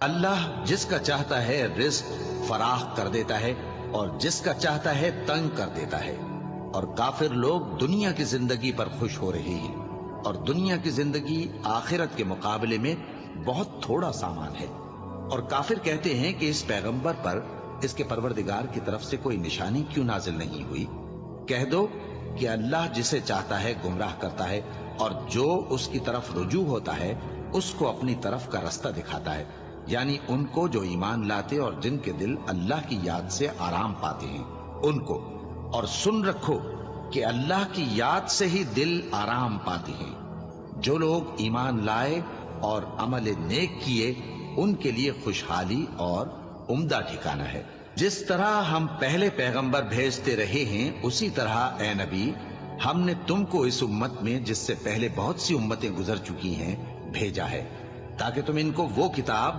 अल्लाह जिसका चाहता है रिज्क फराह कर देता है और जिसका चाहता है तंग कर देता है। और काफिर लोग दुनिया की जिंदगी पर खुश हो रहे हैं और दुनिया की जिंदगी आखिरत के मुकाबले में बहुत थोड़ा सामान है। और काफिर कहते हैं कि इस पैगंबर पर इसके परवरदिगार की तरफ से कोई निशानी क्यों नाजिल नहीं हुई। कह दो कि अल्लाह जिसे चाहता है गुमराह करता है और जो उसकी तरफ रुजू होता है उसको अपनी तरफ का रास्ता दिखाता है, यानी उनको जो ईमान लाते और जिनके दिल अल्लाह की याद से आराम पाते हैं उनको। और सुन रखो कि अल्लाह की याद से ही दिल आराम पाते हैं। जो लोग ईमान लाए और अमल नेक किए उनके लिए खुशहाली और उम्दा ठिकाना है। जिस तरह हम पहले पैगंबर भेजते रहे हैं उसी तरह ए नबी हमने तुमको इस उम्मत में जिससे पहले बहुत सी उम्मतें गुजर चुकी हैं भेजा है, ताकि तुम इनको वो किताब